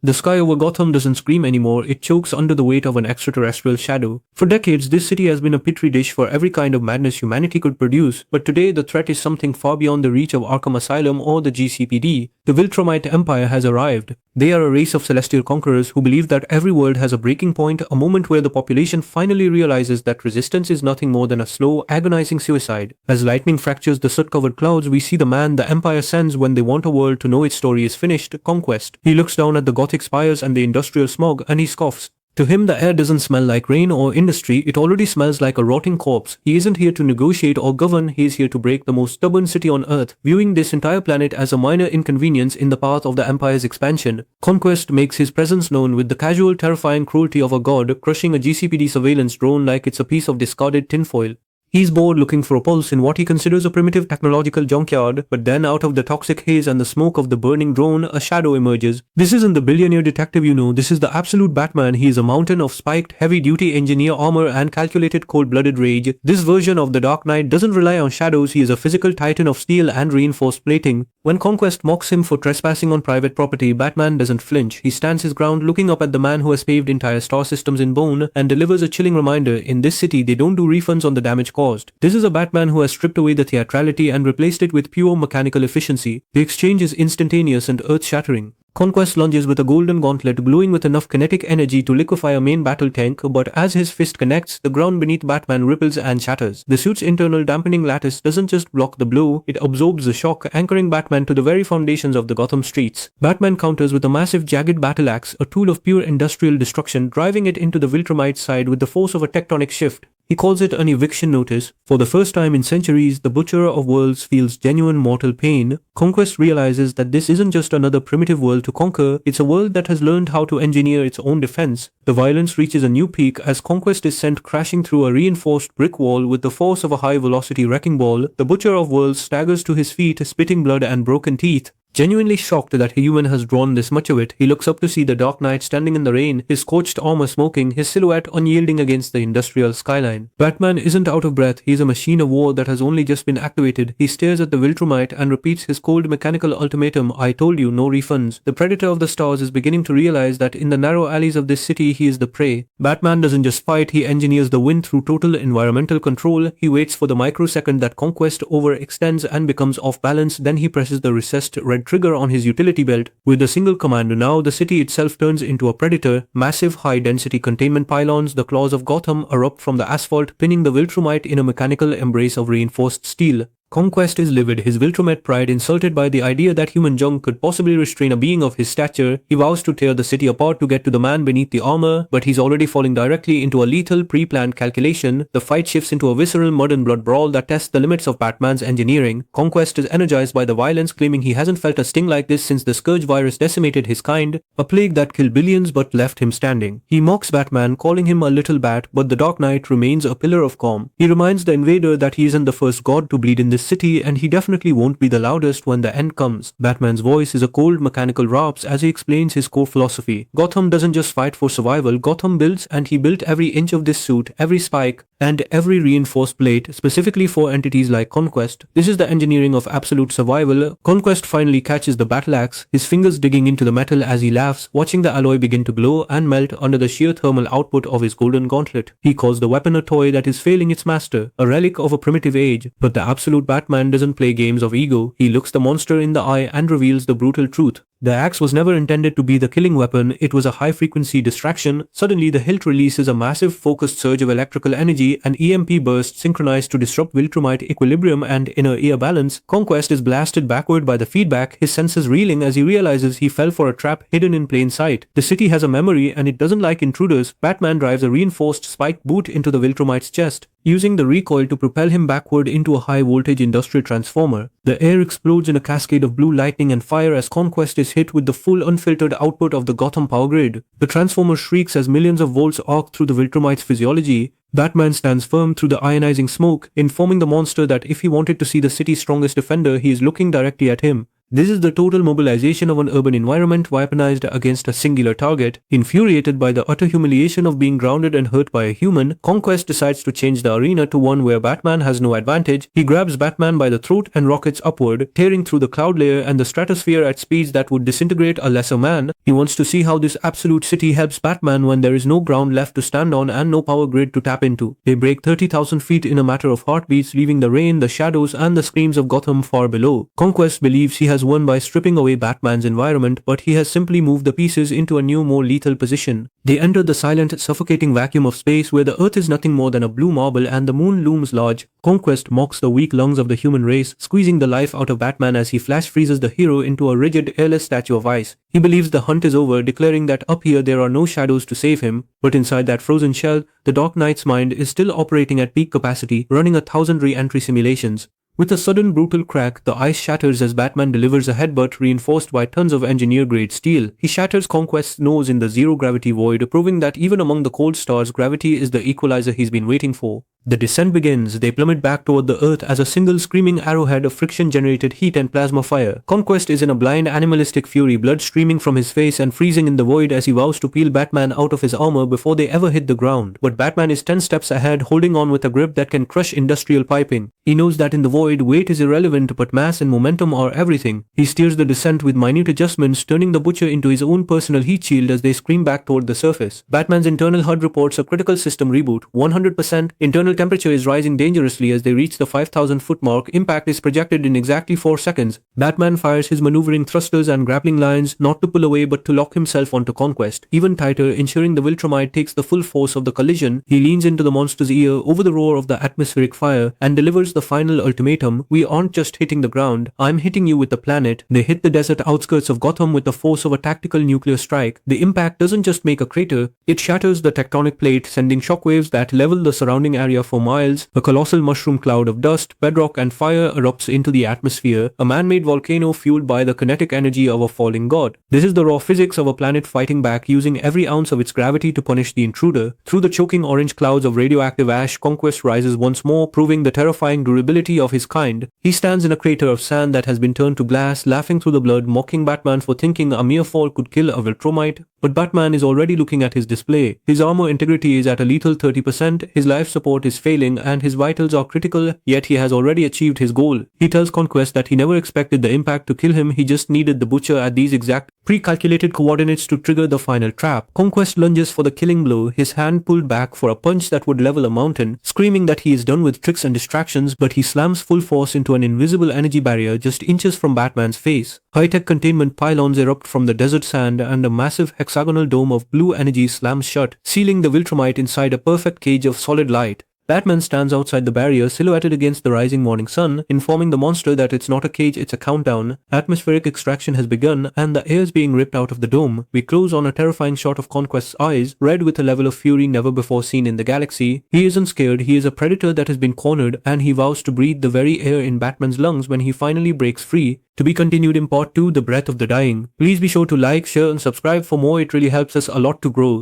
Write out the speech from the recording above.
The sky over Gotham doesn't scream anymore, it chokes under the weight of an extraterrestrial shadow. For decades, this city has been a petri dish for every kind of madness humanity could produce, but today the threat is something far beyond the reach of Arkham Asylum or the GCPD. The Viltrumite Empire has arrived. They are a race of celestial conquerors who believe that every world has a breaking point, a moment where the population finally realizes that resistance is nothing more than a slow, agonizing suicide. As lightning fractures the soot-covered clouds, we see the man the Empire sends when they want a world to know its story is finished, Conquest. He looks down at the Gothic spires and the industrial smog and he scoffs. To him, the air doesn't smell like rain or industry, it already smells like a rotting corpse. He isn't here to negotiate or govern, he is here to break the most stubborn city on Earth, viewing this entire planet as a minor inconvenience in the path of the Empire's expansion. Conquest makes his presence known with the casual, terrifying cruelty of a god, crushing a GCPD surveillance drone like it's a piece of discarded tinfoil. He's bored looking for a pulse in what he considers a primitive technological junkyard, but then out of the toxic haze and the smoke of the burning drone, a shadow emerges. This isn't the billionaire detective you know, this is the absolute Batman. He is a mountain of spiked, heavy-duty engineer armor and calculated cold-blooded rage. This version of the Dark Knight doesn't rely on shadows, he is a physical titan of steel and reinforced plating. When Conquest mocks him for trespassing on private property, Batman doesn't flinch. He stands his ground looking up at the man who has paved entire star systems in bone and delivers a chilling reminder, in this city they don't do refunds on the damage caused. This is a Batman who has stripped away the theatrality and replaced it with pure mechanical efficiency. The exchange is instantaneous and earth-shattering. Conquest lunges with a golden gauntlet glowing with enough kinetic energy to liquefy a main battle tank, but as his fist connects, the ground beneath Batman ripples and shatters. The suit's internal dampening lattice doesn't just block the blow, it absorbs the shock, anchoring Batman to the very foundations of the Gotham streets. Batman counters with a massive jagged battle axe, a tool of pure industrial destruction, driving it into the Viltrumite side with the force of a tectonic shift. He calls it an eviction notice. For the first time in centuries, the Butcher of Worlds feels genuine mortal pain. Conquest realizes that this isn't just another primitive world to conquer, it's a world that has learned how to engineer its own defense. The violence reaches a new peak as Conquest is sent crashing through a reinforced brick wall with the force of a high-velocity wrecking ball. The Butcher of Worlds staggers to his feet, spitting blood and broken teeth. Genuinely shocked that a human has drawn this much of it, he looks up to see the Dark Knight standing in the rain, his scorched armor smoking, his silhouette unyielding against the industrial skyline. Batman isn't out of breath, he's a machine of war that has only just been activated. He stares at the Viltrumite and repeats his cold mechanical ultimatum, I told you, no refunds. The Predator of the Stars is beginning to realize that in the narrow alleys of this city he is the prey. Batman doesn't just fight, he engineers the win through total environmental control. He waits for the microsecond that Conquest overextends and becomes off balance, then he presses the recessed red trigger on his utility belt. With a single command now, the city itself turns into a predator. Massive high-density containment pylons, the claws of Gotham, erupt from the asphalt, pinning the Viltrumite in a mechanical embrace of reinforced steel. Conquest is livid, his Viltrumite pride insulted by the idea that human junk could possibly restrain a being of his stature. He vows to tear the city apart to get to the man beneath the armor, but he's already falling directly into a lethal pre-planned calculation. The fight shifts into a visceral mud and blood brawl that tests the limits of Batman's engineering. Conquest is energized by the violence, claiming he hasn't felt a sting like this since the Scourge virus decimated his kind, a plague that killed billions but left him standing. He mocks Batman, calling him a little bat, but the Dark Knight remains a pillar of calm. He reminds the invader that he isn't the first god to bleed in this city, and he definitely won't be the loudest when the end comes. Batman's voice is a cold mechanical rasp as he explains his core philosophy. Gotham doesn't just fight for survival, Gotham builds, and he built every inch of this suit, every spike, and every reinforced plate specifically for entities like Conquest. This is the engineering of absolute survival. Conquest finally catches the battle axe, his fingers digging into the metal as he laughs, watching the alloy begin to glow and melt under the sheer thermal output of his golden gauntlet. He calls the weapon a toy that is failing its master, a relic of a primitive age, but the absolute Batman doesn't play games of ego. He looks the monster in the eye and reveals the brutal truth. The axe was never intended to be the killing weapon, it was a high-frequency distraction. Suddenly, the hilt releases a massive focused surge of electrical energy, an EMP burst synchronized to disrupt Viltrumite equilibrium and inner ear balance. Conquest is blasted backward by the feedback, his senses reeling as he realizes he fell for a trap hidden in plain sight. The city has a memory and it doesn't like intruders. Batman drives a reinforced spiked boot into the Viltrumite's chest, using the recoil to propel him backward into a high-voltage industrial transformer. The air explodes in a cascade of blue lightning and fire as Conquest is hit with the full unfiltered output of the Gotham power grid. The transformer shrieks as millions of volts arc through the Viltrumite's physiology. Batman stands firm through the ionizing smoke, informing the monster that if he wanted to see the city's strongest defender, he is looking directly at him. This is the total mobilization of an urban environment weaponized against a singular target. Infuriated by the utter humiliation of being grounded and hurt by a human, Conquest decides to change the arena to one where Batman has no advantage. He grabs Batman by the throat and rockets upward, tearing through the cloud layer and the stratosphere at speeds that would disintegrate a lesser man. He wants to see how this absolute city helps Batman when there is no ground left to stand on and no power grid to tap into. They break 30,000 feet in a matter of heartbeats, leaving the rain, the shadows, and the screams of Gotham far below. Conquest believes he has won by stripping away Batman's environment, but he has simply moved the pieces into a new, more lethal position. They enter the silent, suffocating vacuum of space where the earth is nothing more than a blue marble and the moon looms large. Conquest mocks the weak lungs of the human race, squeezing the life out of Batman as he flash freezes the hero into a rigid, airless statue of ice. He believes the hunt is over, declaring that up here there are no shadows to save him, but inside that frozen shell, the Dark Knight's mind is still operating at peak capacity, running 1,000 re-entry simulations. With a sudden brutal crack, the ice shatters as Batman delivers a headbutt reinforced by tons of engineer-grade steel. He shatters Conquest's nose in the zero-gravity void, proving that even among the cold stars, gravity is the equalizer he's been waiting for. The descent begins. They plummet back toward the earth as a single screaming arrowhead of friction-generated heat and plasma fire. Conquest is in a blind animalistic fury, blood streaming from his face and freezing in the void as he vows to peel Batman out of his armor before they ever hit the ground. But Batman is 10 steps ahead, holding on with a grip that can crush industrial piping. He knows that in the void, weight is irrelevant, but mass and momentum are everything. He steers the descent with minute adjustments, turning the Butcher into his own personal heat shield as they scream back toward the surface. Batman's internal HUD reports a critical system reboot. 100%. Internal temperature is rising dangerously as they reach the 5,000-foot mark. Impact is projected in exactly 4 seconds. Batman fires his maneuvering thrusters and grappling lines, not to pull away but to lock himself onto Conquest. Even tighter, ensuring the Viltrumite takes the full force of the collision, he leans into the monster's ear over the roar of the atmospheric fire and delivers the final ultimatum. We aren't just hitting the ground, I'm hitting you with the planet. They hit the desert outskirts of Gotham with the force of a tactical nuclear strike. The impact doesn't just make a crater, it shatters the tectonic plate, sending shockwaves that level the surrounding area for miles. A colossal mushroom cloud of dust, bedrock and fire erupts into the atmosphere, a man-made volcano fueled by the kinetic energy of a falling god. This is the raw physics of a planet fighting back, using every ounce of its gravity to punish the intruder. Through the choking orange clouds of radioactive ash, Conquest rises once more, proving the terrifying durability of his kind. He stands in a crater of sand that has been turned to glass, laughing through the blood, mocking Batman for thinking a mere fall could kill a Viltrumite. But Batman is already looking at his display. His armor integrity is at a lethal 30%, his life support is failing, and his vitals are critical, yet he has already achieved his goal. He tells Conquest that he never expected the impact to kill him, he just needed the Butcher at these exact pre-calculated coordinates to trigger the final trap. Conquest lunges for the killing blow, his hand pulled back for a punch that would level a mountain, screaming that he is done with tricks and distractions, but he slams full force into an invisible energy barrier just inches from Batman's face. High-tech containment pylons erupt from the desert sand and a massive hexagonal dome of blue energy slams shut, sealing the Viltrumite inside a perfect cage of solid light. Batman stands outside the barrier, silhouetted against the rising morning sun, informing the monster that it's not a cage, it's a countdown. Atmospheric extraction has begun, and the air is being ripped out of the dome. We close on a terrifying shot of Conquest's eyes, red with a level of fury never before seen in the galaxy. He isn't scared, he is a predator that has been cornered, and he vows to breathe the very air in Batman's lungs when he finally breaks free. To be continued in part 2, The Breath of the Dying. Please be sure to like, share and subscribe for more, it really helps us a lot to grow.